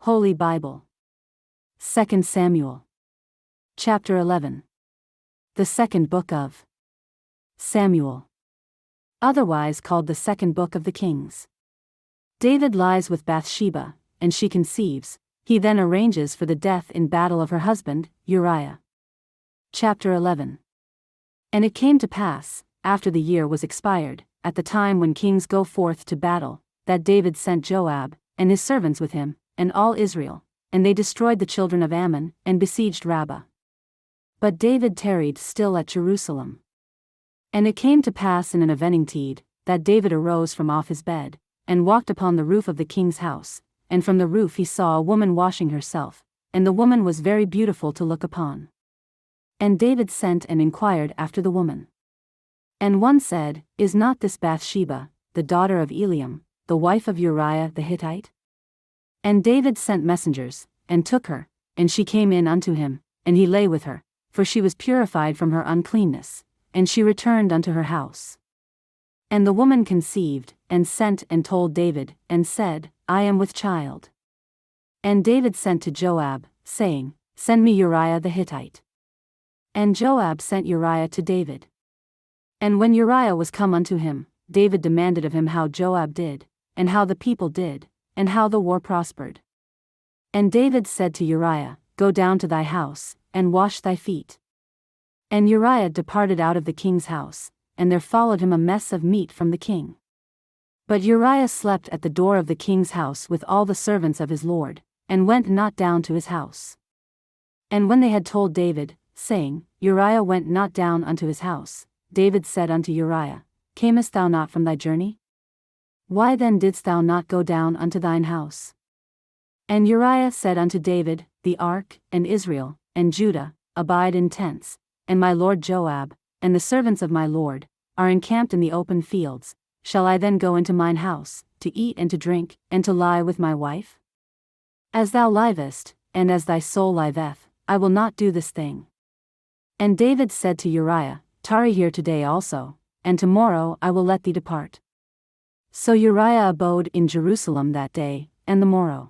Holy Bible. 2 Samuel. Chapter 11. The second book of Samuel. Otherwise called the second book of the Kings. David lies with Bathsheba, and she conceives. He then arranges for the death in battle of her husband, Uriah. Chapter 11. And it came to pass, after the year was expired, at the time when kings go forth to battle, that David sent Joab, and his servants with him, and all Israel, and they destroyed the children of Ammon, and besieged Rabbah. But David tarried still at Jerusalem. And it came to pass in an eventide, that David arose from off his bed, and walked upon the roof of the king's house, and from the roof he saw a woman washing herself, and the woman was very beautiful to look upon. And David sent and inquired after the woman. And one said, Is not this Bathsheba, the daughter of Eliam, the wife of Uriah the Hittite? And David sent messengers, and took her, and she came in unto him, and he lay with her, for she was purified from her uncleanness, and she returned unto her house. And the woman conceived, and sent and told David, and said, I am with child. And David sent to Joab, saying, Send me Uriah the Hittite. And Joab sent Uriah to David. And when Uriah was come unto him, David demanded of him how Joab did, and how the people did, and how the war prospered. And David said to Uriah, Go down to thy house, and wash thy feet. And Uriah departed out of the king's house, and there followed him a mess of meat from the king. But Uriah slept at the door of the king's house with all the servants of his lord, and went not down to his house. And when they had told David, saying, Uriah went not down unto his house, David said unto Uriah, Camest thou not from thy journey? Why then didst thou not go down unto thine house? And Uriah said unto David, The ark, and Israel, and Judah, abide in tents, and my lord Joab, and the servants of my lord, are encamped in the open fields. Shall I then go into mine house, to eat and to drink, and to lie with my wife? As thou livest, and as thy soul liveth, I will not do this thing. And David said to Uriah, Tarry here today also, and tomorrow I will let thee depart. So Uriah abode in Jerusalem that day, and the morrow.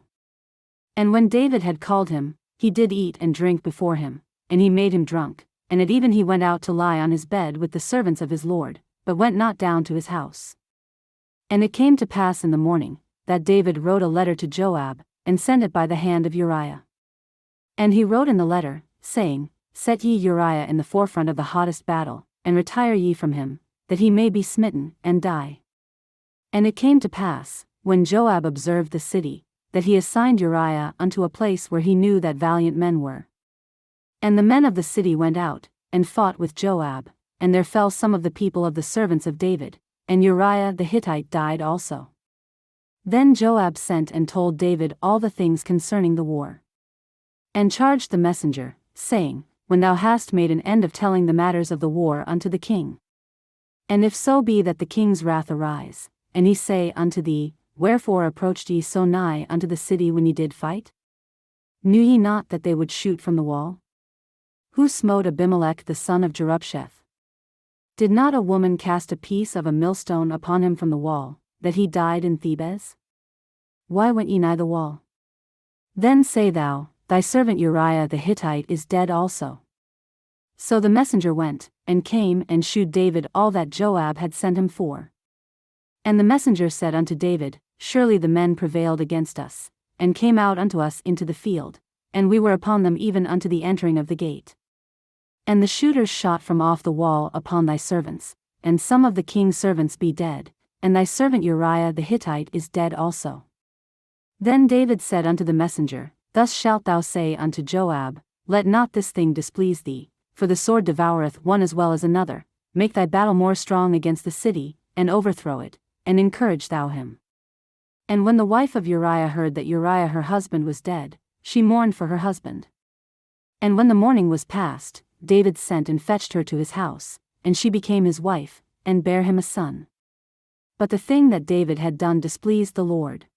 And when David had called him, he did eat and drink before him, and he made him drunk, and at even he went out to lie on his bed with the servants of his lord, but went not down to his house. And it came to pass in the morning, that David wrote a letter to Joab, and sent it by the hand of Uriah. And he wrote in the letter, saying, Set ye Uriah in the forefront of the hottest battle, and retire ye from him, that he may be smitten, and die. And it came to pass, when Joab observed the city, that he assigned Uriah unto a place where he knew that valiant men were. And the men of the city went out, and fought with Joab, and there fell some of the people of the servants of David, and Uriah the Hittite died also. Then Joab sent and told David all the things concerning the war. And charged the messenger, saying, When thou hast made an end of telling the matters of the war unto the king. And if so be that the king's wrath arise, and he say unto thee, Wherefore approached ye so nigh unto the city when ye did fight? Knew ye not that they would shoot from the wall? Who smote Abimelech the son of Jerubsheth? Did not a woman cast a piece of a millstone upon him from the wall, that he died in Thebez? Why went ye nigh the wall? Then say thou, Thy servant Uriah the Hittite is dead also. So the messenger went, and came and shewed David all that Joab had sent him for. And the messenger said unto David, Surely the men prevailed against us, and came out unto us into the field, and we were upon them even unto the entering of the gate. And the shooters shot from off the wall upon thy servants, and some of the king's servants be dead, and thy servant Uriah the Hittite is dead also. Then David said unto the messenger, Thus shalt thou say unto Joab, Let not this thing displease thee, for the sword devoureth one as well as another. Make thy battle more strong against the city, and overthrow it, and encourage thou him. And when the wife of Uriah heard that Uriah her husband was dead, she mourned for her husband. And when the mourning was past, David sent and fetched her to his house, and she became his wife, and bare him a son. But the thing that David had done displeased the Lord.